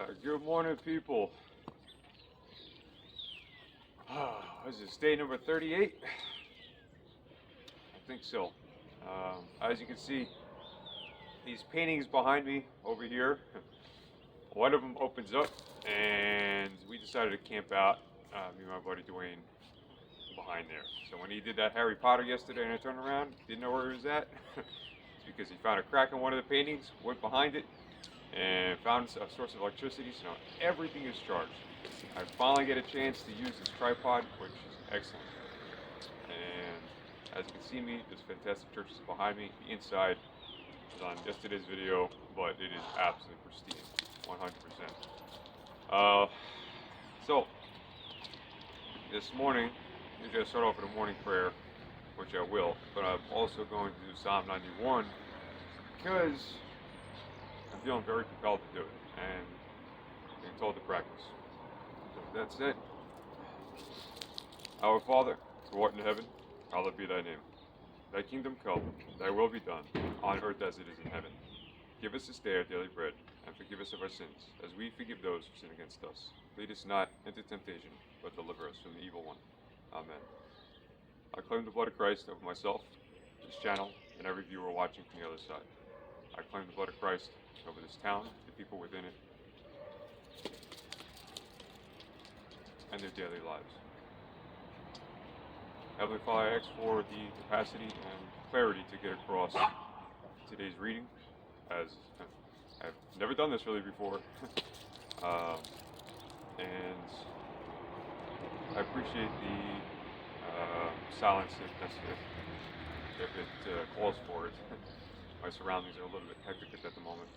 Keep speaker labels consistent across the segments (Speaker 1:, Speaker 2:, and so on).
Speaker 1: Good morning, people. This is day number 38. I think so. As you can see, these paintings behind me over here, one of them opens up, and we decided to camp out, me and my buddy Dwayne, behind there. So when he did that Harry Potter yesterday and I turned around, didn't know where he was at, it's because he found a crack in one of the paintings, went behind it, and found a source of electricity, so now everything is charged. I finally get a chance to use this tripod, which is excellent. And as you can see me, this fantastic church is behind me. The inside is on yesterday's video, but it is absolutely pristine, 100%. So, this morning, I'm going to start off with a morning prayer, which I will, but I'm also going to do Psalm 91 because I'm feeling very compelled to do it, and being told to practice. So with that said, Our Father, who art in heaven, hallowed be thy name. Thy kingdom come, thy will be done, on earth as it is in heaven. Give us this day our daily bread, and forgive us of our sins, as we forgive those who sin against us. Lead us not into temptation, but deliver us from the evil one. Amen. I claim the blood of Christ over myself, this channel, and every viewer watching from the other side. I claim the blood of Christ over this town, the people within it, and their daily lives. Heavenly Father, I ask for the capacity and clarity to get across today's reading, as I've never done this really before, and I appreciate the silence if it calls for it. My surroundings are a little bit hectic at the moment.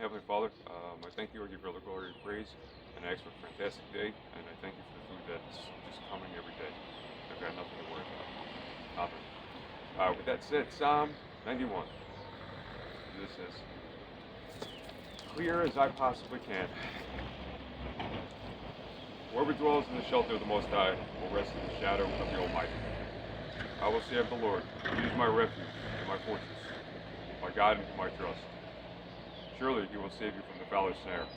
Speaker 1: Heavenly Father, I thank you, I give you all the glory and praise, and I ask for a fantastic day, and I thank you for the food that's just coming every day. I've got nothing to worry about. Amen. With that said, Psalm 91. This says, clear as I possibly can. Whoever dwells in the shelter of the Most High will rest in the shadow of the Almighty. I will say of the Lord, He is my refuge and my fortress, my God in whom I trust. Surely He will save you from the fowler's snare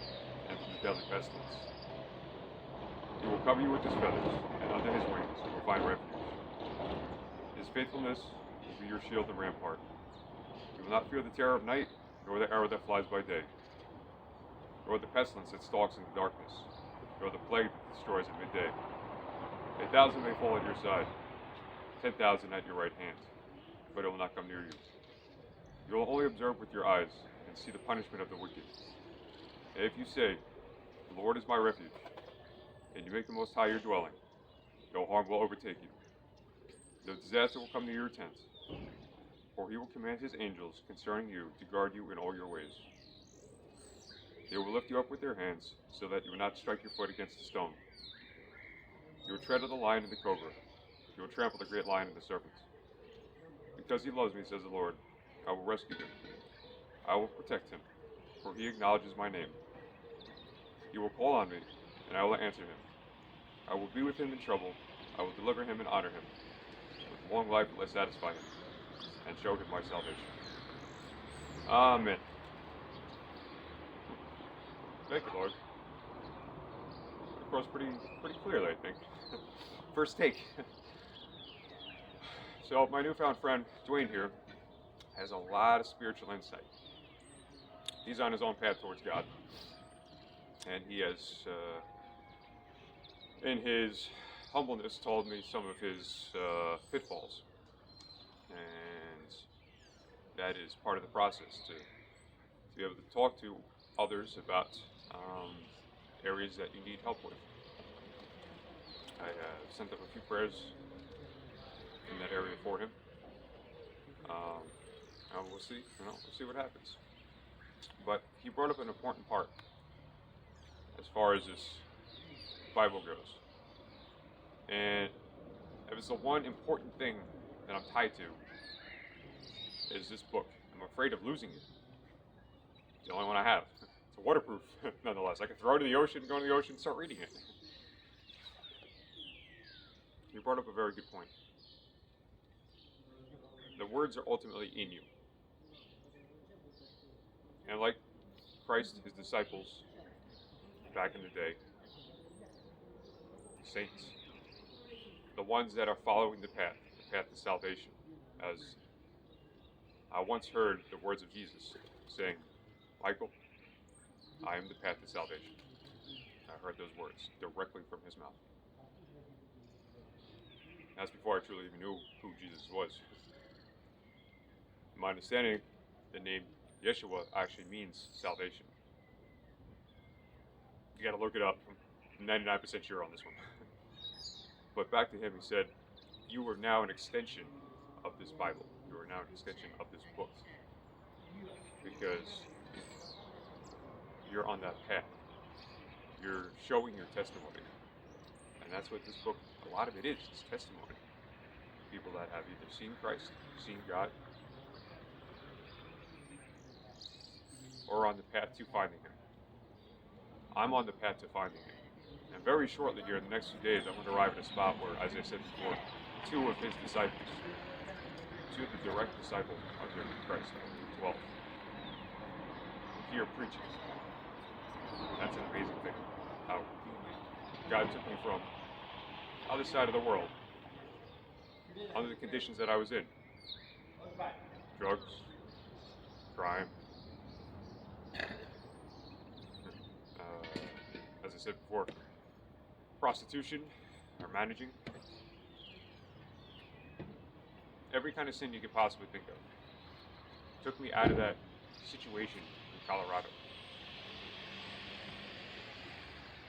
Speaker 1: and from the deadly pestilence. He will cover you with His feathers, and under His wings you will find refuge. His faithfulness will be your shield and rampart. You will not fear the terror of night, nor the arrow that flies by day, nor the pestilence that stalks in the darkness, nor the plague that destroys at midday. 1,000 may fall at your side, 10,000 at your right hand, but it will not come near you. You will only observe with your eyes and see the punishment of the wicked. And if you say, the Lord is my refuge, and you make the Most High your dwelling, no harm will overtake you. No disaster will come near your tent, for He will command His angels concerning you to guard you in all your ways. They will lift you up with their hands, so that you will not strike your foot against a stone. You will tread on the lion and the cobra. You will trample the great lion and the serpent. Because He loves me, says the Lord, I will rescue Him. I will protect Him, for He acknowledges my name. He will call on me, and I will answer Him. I will be with Him in trouble. I will deliver Him and honor Him. With long life will I satisfy Him, and show Him my salvation. Amen. Thank you, Lord. Across pretty clearly, I think. First take. So my newfound friend, Dwayne here, has a lot of spiritual insight. He's on his own path towards God. And he has, in his humbleness, told me some of his pitfalls. And that is part of the process, to be able to talk to others about areas that you need help with. I sent up a few prayers in that area for him. And we'll see, we'll see what happens. But he brought up an important part as far as this Bible goes. And if it's the one important thing that I'm tied to, is this book. I'm afraid of losing it. It's the only one I have. It's waterproof, nonetheless. I can throw it in the ocean, go in the ocean, and start reading it. You brought up a very good point. The words are ultimately in you. And like Christ, His disciples, back in the day, saints, the ones that are following the path to salvation. As I once heard the words of Jesus saying, Michael, I am the path to salvation. I heard those words directly from his mouth. That's before I truly even knew who Jesus was. In my understanding, the name Yeshua actually means salvation. You gotta look it up. I'm 99% sure on this one. But back to him, he said, you are now an extension of this Bible. You are now an extension of this book. Because you're on that path. You're showing your testimony. And that's what this book, a lot of it is testimony. People that have either seen Christ, seen God, or on the path to finding Him. I'm on the path to finding Him. And very shortly here, in the next few days, I'm going to arrive at a spot where, as I said before, two of his disciples, two of the direct disciples of Christ, 12, here preaching. That's an amazing thing. How God took me from the other side of the world, under the conditions that I was in. Drugs, crime, as I said before, prostitution, or managing. Every kind of sin you could possibly think of. Took me out of that situation in Colorado.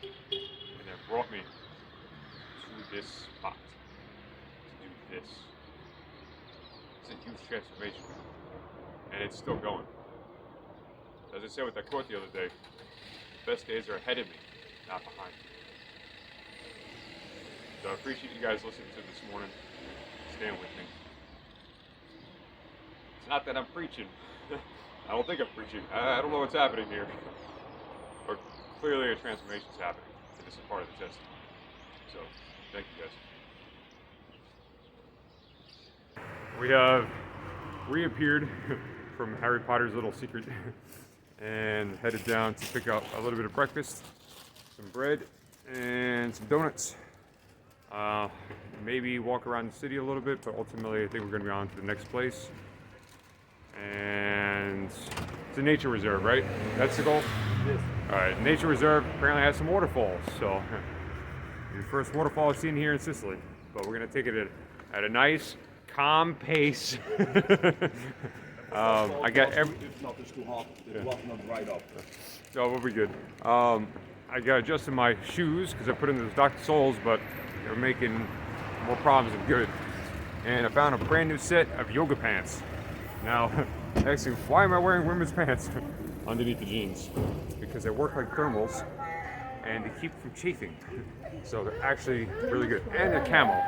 Speaker 1: And then brought me to this spot. To do this. It's a huge transformation. And it's still going. As I said with that quote the other day, the best days are ahead of me, not behind me. So I appreciate you guys listening to this morning. Stand with me. It's not that I'm preaching. I don't think I'm preaching. I don't know what's happening here. But clearly a transformation's happening. And this is part of the testimony. So, thank you guys. We have reappeared from Harry Potter's little secret and headed down to pick up a little bit of breakfast, some bread, and some donuts. Maybe walk around the city a little bit, but ultimately I think we're going to be on to the next place. And it's a nature reserve, right? That's the goal?
Speaker 2: Yes.
Speaker 1: Alright, nature reserve apparently has some waterfalls, so your first waterfall I've seen here in Sicily. But we're going to take it at a nice, calm pace. I got every...
Speaker 2: It's not too hot, it was not right up.
Speaker 1: So we'll be good. I got adjusted my shoes because I put in those Dr. Soles, but they're making more problems than good. And I found a brand new set of yoga pants. Now, actually, why am I wearing women's pants underneath the jeans? Because they work like thermals and they keep from chafing. So they're actually really good. And they're camo.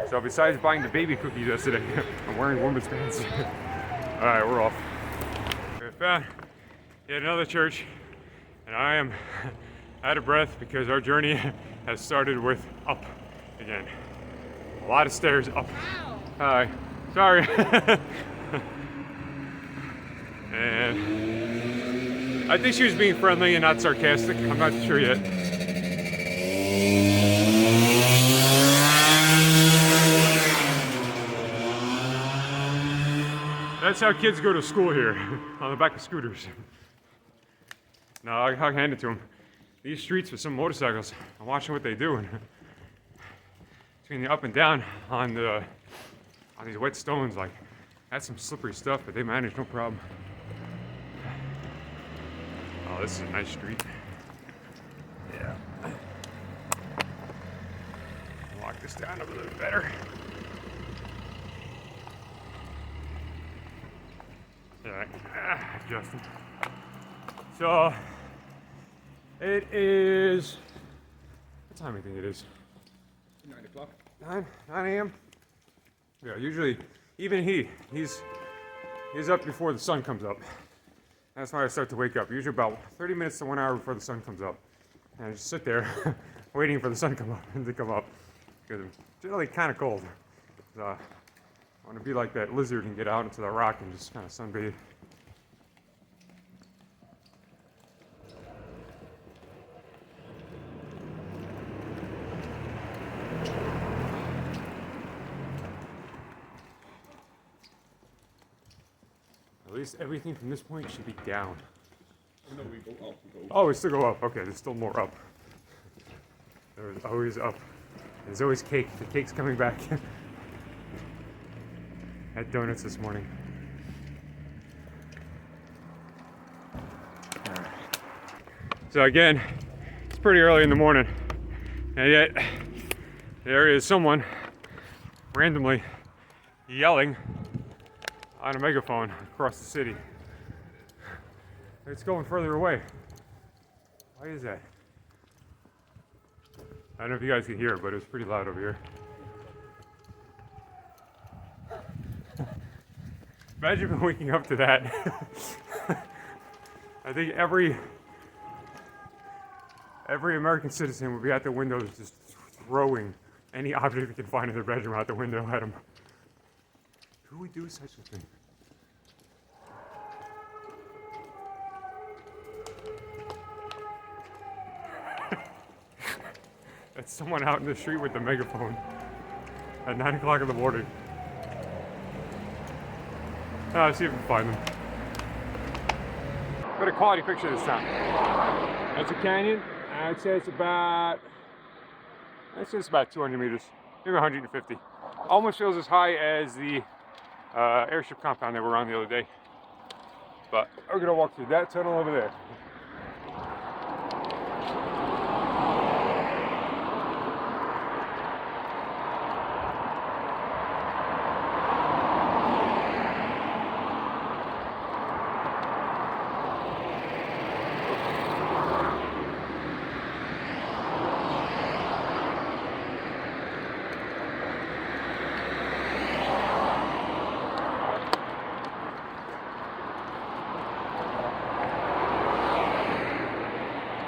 Speaker 1: So besides buying the baby cookies yesterday, I'm wearing women's pants. Alright, we're off. We found yet another church, and I am out of breath because our journey has started with up again. A lot of stairs up. Hi. Sorry. And I think she was being friendly and not sarcastic. I'm not sure yet. That's how kids go to school here, on the back of scooters. No, I'll hand it to them. These streets with some motorcycles, I'm watching what they do. And between the up and down on these wet stones, like, that's some slippery stuff, but they manage no problem. Oh, this is a nice street. Yeah. Lock this down a little better. Alright, adjusting. So, it is, what time do you think it is?
Speaker 2: 9 o'clock.
Speaker 1: 9 a.m.? Yeah, usually, even he's up before the sun comes up. That's why I start to wake up. Usually about 30 minutes to 1 hour before the sun comes up. And I just sit there waiting for the sun to come up. Because it's generally kind of cold. I want to be like that lizard and get out into the rock and just kind of sunbathe.
Speaker 3: At least everything from this point should be down.
Speaker 2: Oh, no, we go up. We go.
Speaker 3: Oh, we still go up. Okay, there's still more up. There's always up. There's always cake. The cake's coming back. Had donuts this morning. So again, it's pretty early in the morning, and yet there is someone randomly yelling on a megaphone across the city. It's going further away. Why is that? I don't know if you guys can hear it, but it was pretty loud over here. Imagine waking up to that. I think every American citizen would be at the windows just throwing any object they can find in their bedroom out the window at them. Who would do such a thing? That's someone out in the street with the megaphone at 9 o'clock in the morning. Let's see if we can find them. Got a quality picture this time. That's a canyon. I'd say it's about 200 meters, maybe 150. Almost feels as high as the airship compound that we were on the other day. But we're gonna walk through that tunnel over there.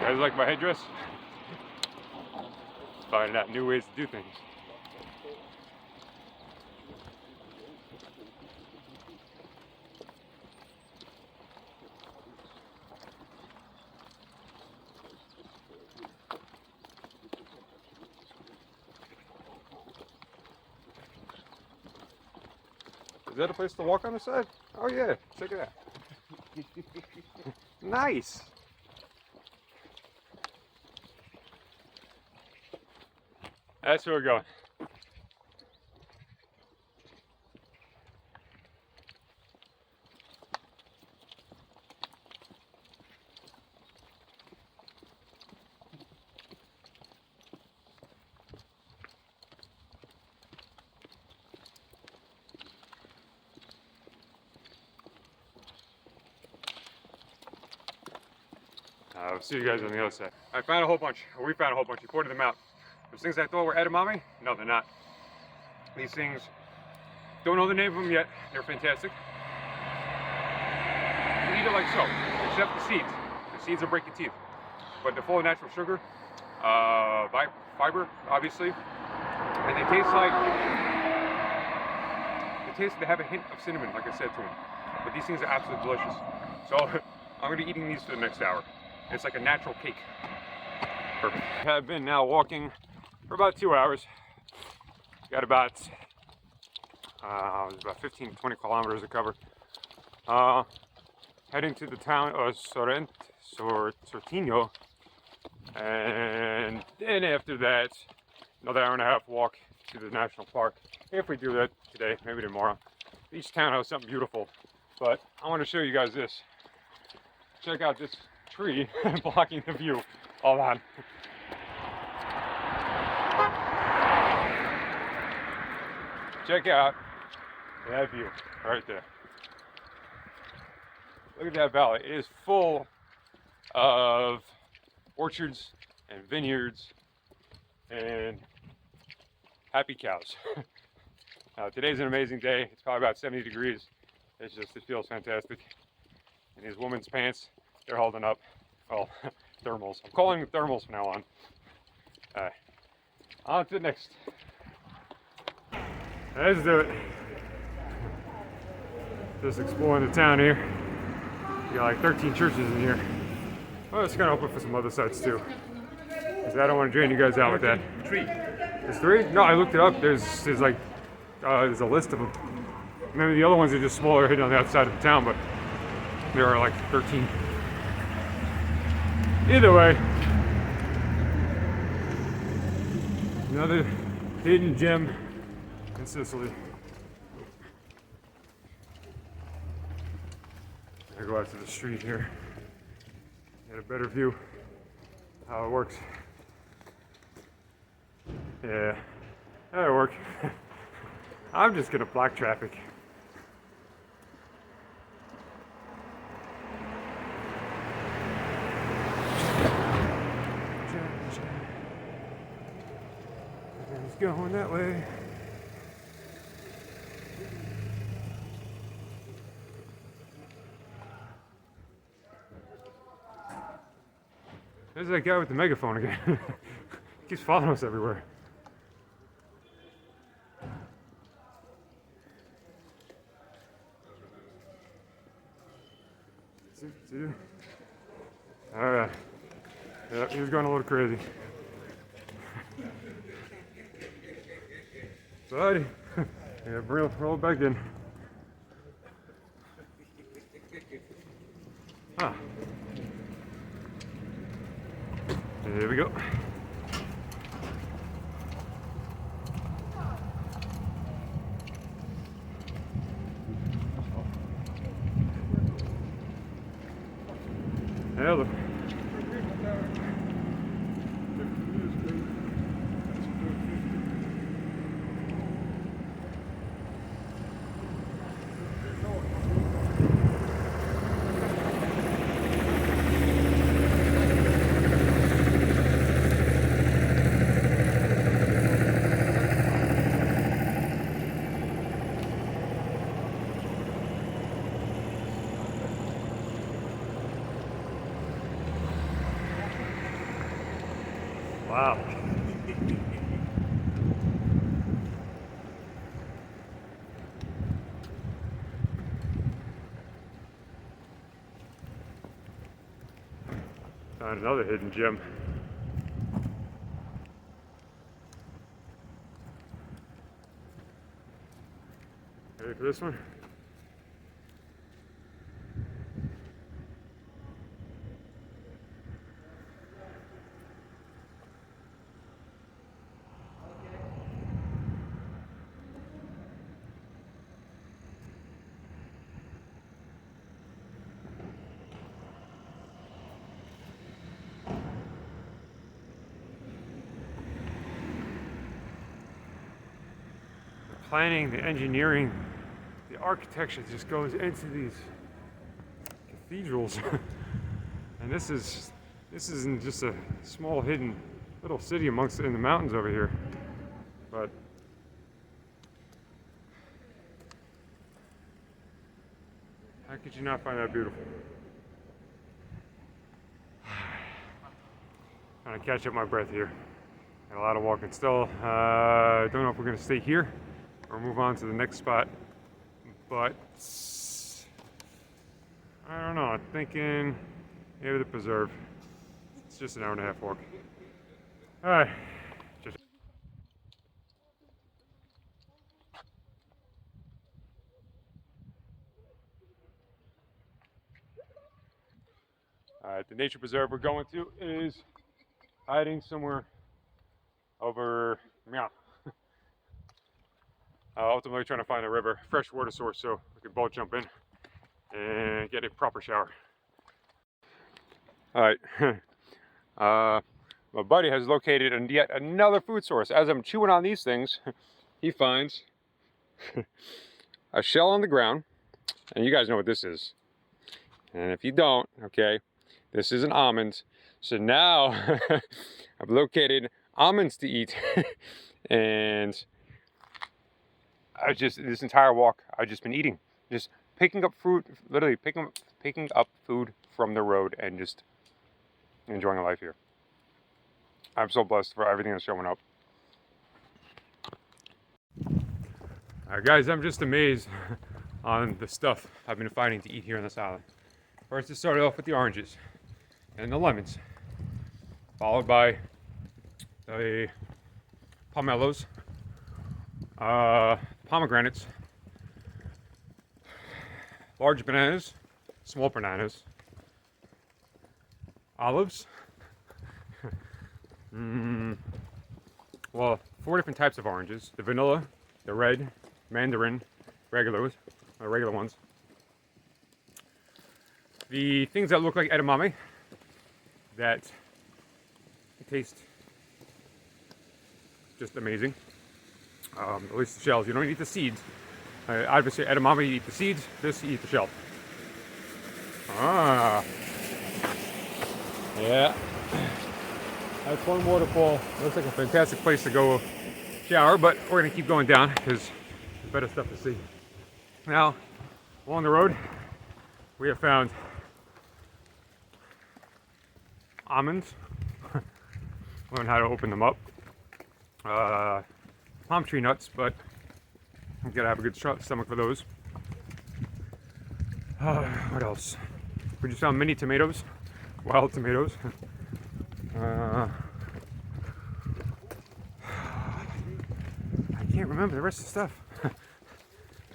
Speaker 3: Guys like my headdress? Finding out new ways to do things. Is that a place to walk on the side? Oh yeah, check it out. Nice. That's where we're going. I'll see you guys on the other side. I found a whole bunch, or we found a whole bunch. We pointed them out. Those things I thought were edamame? No, they're not. These things, don't know the name of them yet. They're fantastic. You eat it like so, except the seeds. The seeds will break your teeth. But they're full of natural sugar, fiber, obviously. And they taste like, they have a hint of cinnamon, like I said to them. But these things are absolutely delicious. So I'm gonna be eating these for the next hour. It's like a natural cake. Perfect. I have been now walking for about 2 hours. Got about 15 to 20 kilometers to cover. Heading to the town of Sortino, and then after that, another hour and a half walk to the national park. If we do that today, maybe tomorrow. Each town has something beautiful, but I want to show you guys this. Check out this tree blocking the view. Hold on. Check out that view right there. Look at that valley. It is full of orchards and vineyards and happy cows. Now, today's an amazing day. It's probably about 70 degrees. It feels fantastic. And these women's pants, they're holding up. Well, thermals. I'm calling them thermals from now on. All right, on to the next. Let's do it. Just exploring the town here. You got like 13 churches in here. Well, it's kind of open for some other sites too. Because I don't want to drain you guys out with that.
Speaker 2: 3.
Speaker 3: There's 3? No, I looked it up. There's like, there's a list of them. Maybe the other ones are just smaller hidden on the outside of the town, but There are like 13. Either way, another hidden gem in Sicily. I go out to the street here, get a better view how it works. Yeah, that'll work. I'm just gonna block traffic. Everything's going that way. There's that guy with the megaphone again. He keeps following us everywhere. See? Alright. Yep, he was going a little crazy. Sorry. Yeah, roll it back in. Ah. There we go. Hello. Wow. Found another hidden gem. Ready for this one? Planning, the engineering, the architecture just goes into these cathedrals. And this isn't just a small hidden little city amongst in the mountains over here. But how could you not find that beautiful? Trying to catch up my breath here. Got a lot of walking still. I don't know if we're gonna stay here or move on to the next spot, but I don't know. I'm thinking maybe the preserve. It's just an hour and a half walk. All right. All right, the nature preserve we're going to is hiding somewhere over meow. Ultimately trying to find a river, fresh water source, so we can both jump in and get a proper shower. All right, my buddy has located yet another food source. As I'm chewing on these things, he finds a shell on the ground, and you guys know what this is. And if you don't, okay, this is an almond. So now I've located almonds to eat, and this entire walk, I've just been eating, just picking up fruit, literally picking up food from the road and just enjoying life here. I'm so blessed for everything that's showing up. All right, guys, I'm just amazed on the stuff I've been finding to eat here on this island. First, it started off with the oranges and the lemons, followed by the pomelos, pomegranates, large bananas, small bananas, olives, well, 4 different types of oranges: the vanilla, the red, mandarin, regular ones. The things that look like edamame that taste just amazing. At least the shells. You don't eat the seeds. Obviously, edamame, you eat the seeds. This, you eat the shell. Ah. Yeah. That's one waterfall. Looks like a fantastic place to go shower, but we're going to keep going down because there's better stuff to see. Now, along the road, we have found almonds. Learn how to open them up. Palm tree nuts, but you gotta have a good stomach for those. What else? We just found mini tomatoes, wild tomatoes. I can't remember the rest of the stuff.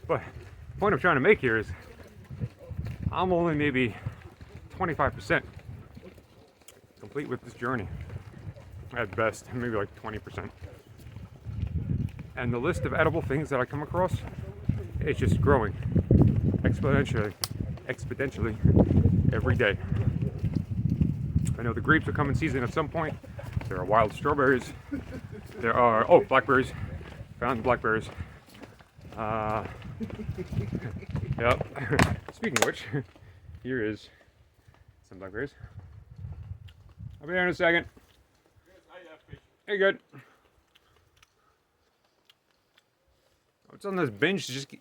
Speaker 3: But the point I'm trying to make here is I'm only maybe 25% complete with this journey. At best, maybe like 20%. And the list of edible things that I come across, it's just growing exponentially every day. I know the grapes will come in season at some point. There are wild strawberries. There are, blackberries. Found blackberries. Yep. Speaking of which, here is some blackberries. I'll be there in a second. Hey, good. What's on this binge to just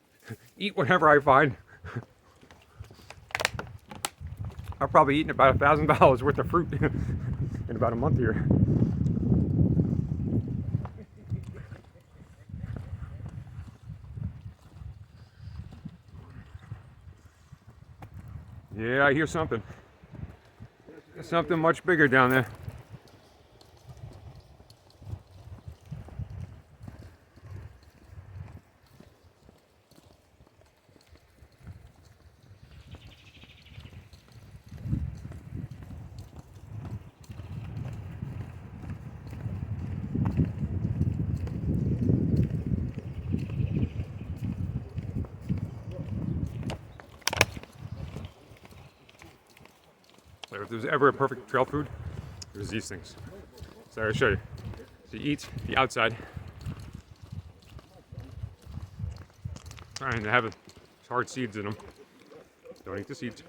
Speaker 3: eat whatever I find. I've probably eaten about $1,000 worth of fruit in about a month here. Yeah, I hear something. There's something much bigger down there. If there's ever a perfect trail food, there's these things. So I'll show you. So you eat the outside, trying to have hard seeds in them. Don't eat the seeds.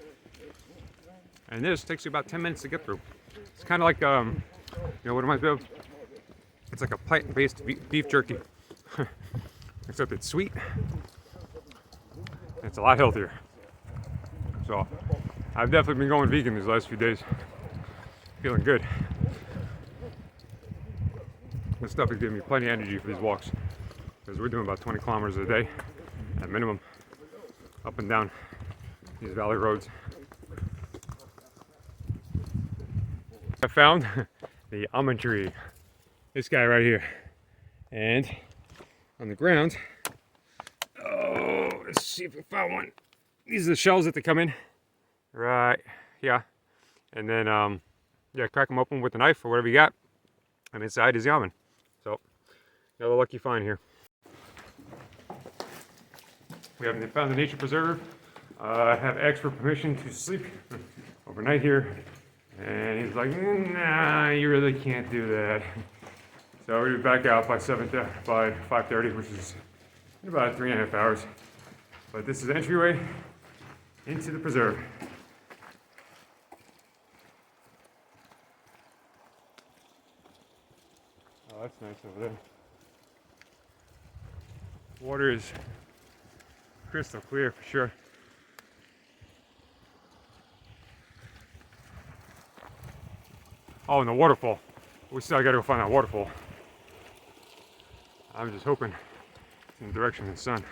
Speaker 3: And this takes you about 10 minutes to get through. It's kind of like, what it reminds me of? It's like a plant-based beef jerky, except it's sweet. And it's a lot healthier. So I've definitely been going vegan these last few days. Feeling good. This stuff is giving me plenty of energy for these walks, because we're doing about 20 kilometers a day at minimum, up and down these valley roads. I found the almond tree, this guy right here, and on the ground, let's see if we found one. These are the shells that they come in. Right, yeah. And then, crack them open with a knife or whatever you got. And inside is the almond. So, another lucky find here. We haven't found the nature preserve. I have asked for permission to sleep overnight here. And he's like, nah, you really can't do that. So we'll be back out by 5:30, which is in about 3.5 hours. But this is the entryway into the preserve. Oh, that's nice over there. Water is crystal clear for sure. Oh, and the waterfall. We still gotta go find that waterfall. I'm just hoping it's in the direction of the sun.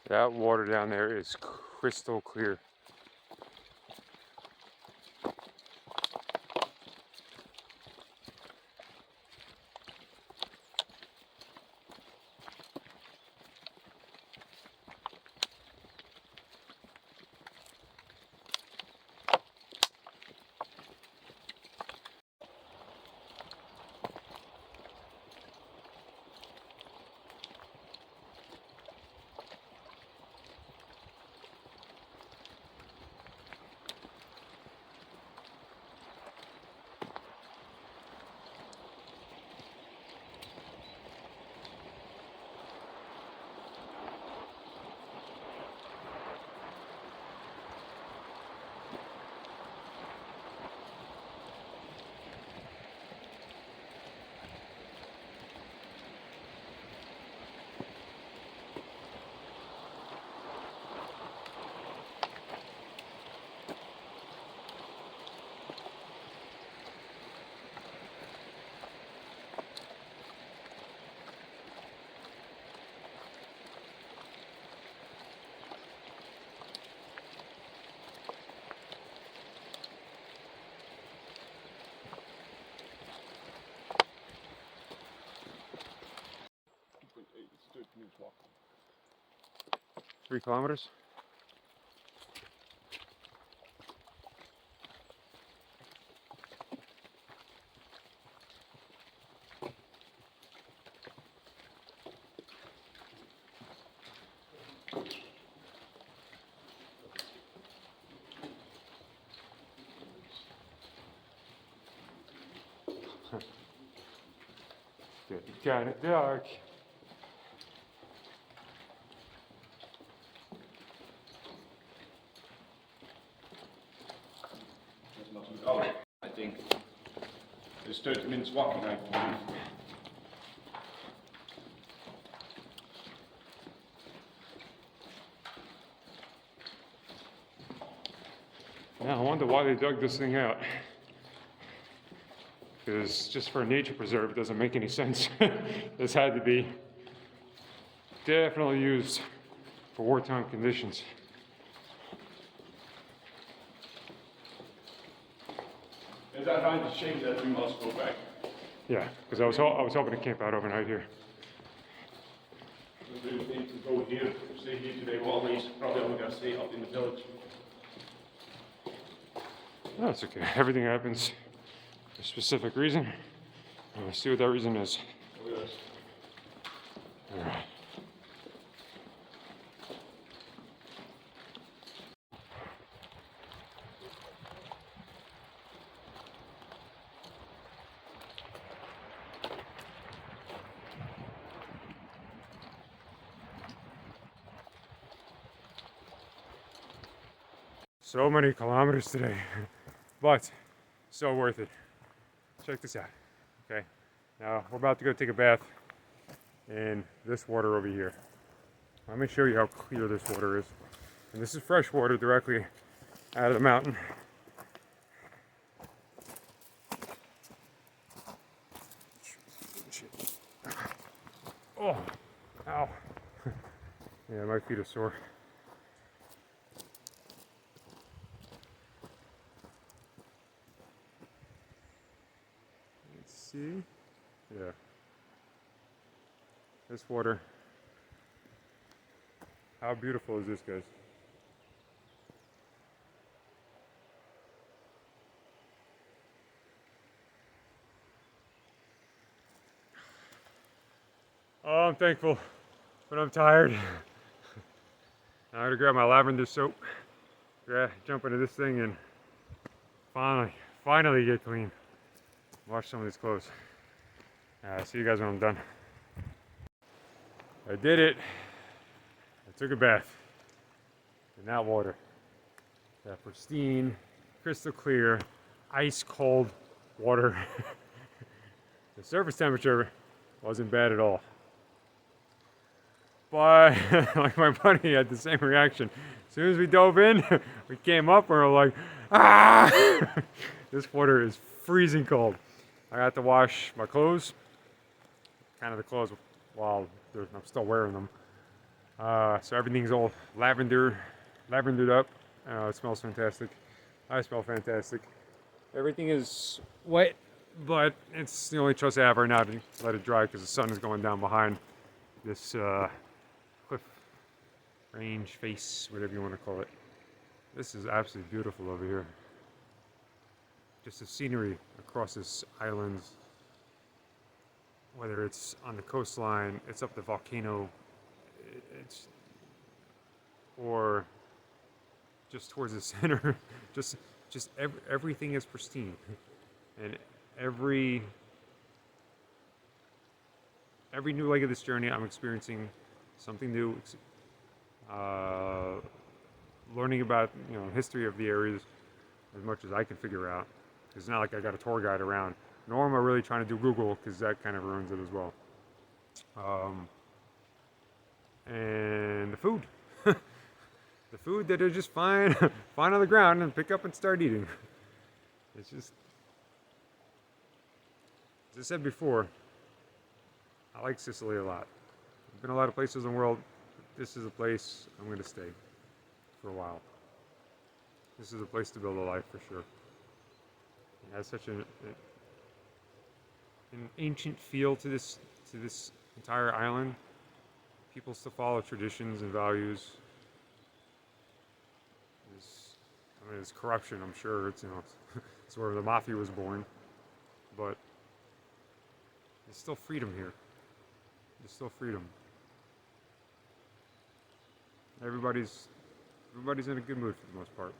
Speaker 3: That water down there is crystal clear.
Speaker 2: It's 30 minutes walk.
Speaker 3: 3 kilometers? Getting kind of dark.
Speaker 2: There's nothing out, I think. It's 30 minutes walking, I believe.
Speaker 3: Now I wonder why they dug this thing out. Because just for a nature preserve, it doesn't make any sense. This had to be definitely used for wartime conditions.
Speaker 2: And I find it a shame that we must go back.
Speaker 3: Yeah, because I was hoping to camp out overnight here.
Speaker 2: We really need to go here, stay here today. We're always probably only gonna stay up in the village.
Speaker 3: No, it's okay. Everything happens for a specific reason. We'll see what that reason is.
Speaker 2: Oh, yes.
Speaker 3: All right. So many kilometers today, but so worth it. Check this out, okay? Now, we're about to go take a bath in this water over here. Let me show you how clear this water is. And this is fresh water directly out of the mountain. Oh, ow. Yeah, my feet are sore. See? Yeah. This water. How beautiful is this, guys? Oh, I'm thankful, but I'm tired. I gotta grab my lavender soap, jump into this thing, and finally get clean. Wash some of these clothes. See you guys when I'm done. I did it. I took a bath in that water. That pristine, crystal clear, ice cold water. The surface temperature wasn't bad at all. But like my buddy had the same reaction. As soon as we dove in, we came up and we're like, ah! This water is freezing cold. I got to wash my clothes, kind of the clothes while I'm still wearing them. So everything's all lavendered up. It smells fantastic. I smell fantastic. Everything is wet, but it's the only choice I have right now to let it dry because the sun is going down behind this cliff range face, whatever you want to call it. This is absolutely beautiful over here. Just the scenery across this island, whether it's on the coastline, it's up the volcano, it's or just towards the center. just everything is pristine, and every new leg of this journey, I'm experiencing something new. Learning about history of the areas as much as I can figure out. It's not like I got a tour guide around. Nor am I really trying to do Google because that kind of ruins it as well. And the food. The food that are just find on the ground and pick up and start eating. It's just, as I said before, I like Sicily a lot. I've been a lot of places in the world. This is a place I'm going to stay for a while. This is a place to build a life for sure. It has such an ancient feel to this entire island. People still follow traditions and values. There's corruption, I'm sure. It's it's where the mafia was born, but there's still freedom here. There's still freedom. Everybody's in a good mood for the most part.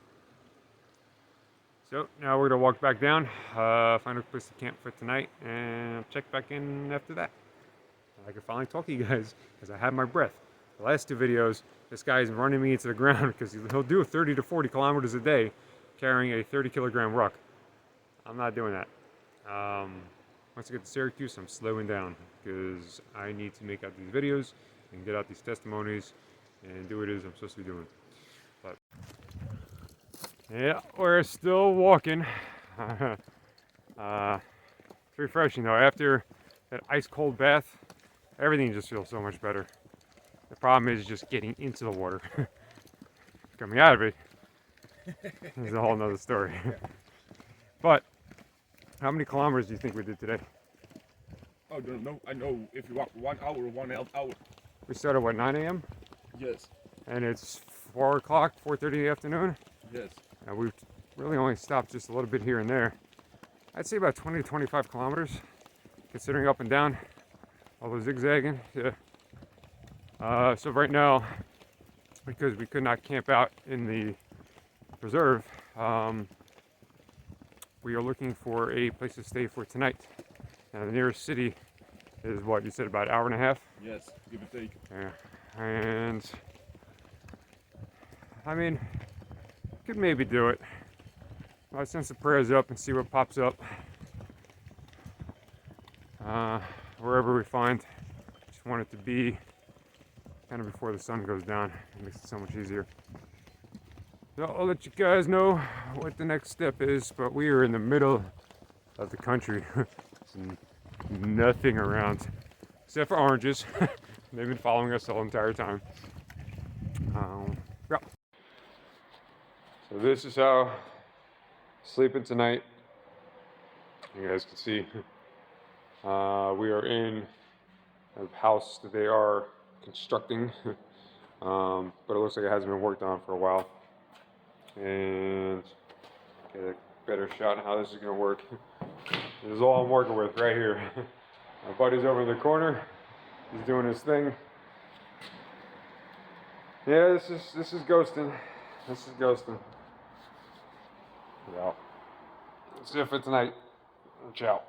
Speaker 3: So now we're gonna walk back down, find a place to camp for tonight, and check back in after that. I can finally talk to you guys because I have my breath. The last two videos, this guy is running me into the ground because he'll do 30 to 40 kilometers a day carrying a 30-kilogram ruck. I'm not doing that. Once I get to Syracuse, I'm slowing down because I need to make out these videos and get out these testimonies and do what it is I'm supposed to be doing. But yeah, we're still walking. It's refreshing though. After that ice cold bath, everything just feels so much better. The problem is just getting into the water. Coming out of it is a whole nother story. But how many kilometers do you think we did today?
Speaker 2: I don't know. I know if you walk 1 hour, 1 hour.
Speaker 3: We started what, 9 a.m.?
Speaker 2: Yes.
Speaker 3: And it's 4 o'clock, 4:30 in the afternoon?
Speaker 2: Yes.
Speaker 3: And we've really only stopped just a little bit here and there. I'd say about 20 to 25 kilometers, considering up and down, all the zigzagging. Yeah. So right now, because we could not camp out in the preserve, we are looking for a place to stay for tonight. Now the nearest city is what, you said about an hour and a half?
Speaker 2: Yes, give or take.
Speaker 3: Yeah. And I mean, could maybe do it. I'll send some prayers up and see what pops up. Wherever we find, just want it to be kind of before the sun goes down. It makes it so much easier. So I'll let you guys know what the next step is, but we are in the middle of the country. There's nothing around except for oranges. They've been following us the whole entire time. Yeah. So this is how sleeping tonight. You guys can see we are in a house that they are constructing, but it looks like it hasn't been worked on for a while. And get a better shot on how this is going to work. This is all I'm working with right here. My buddy's over in the corner. He's doing his thing. Yeah, this is ghosting. This is ghosting. Yeah. That's it for tonight. Ciao.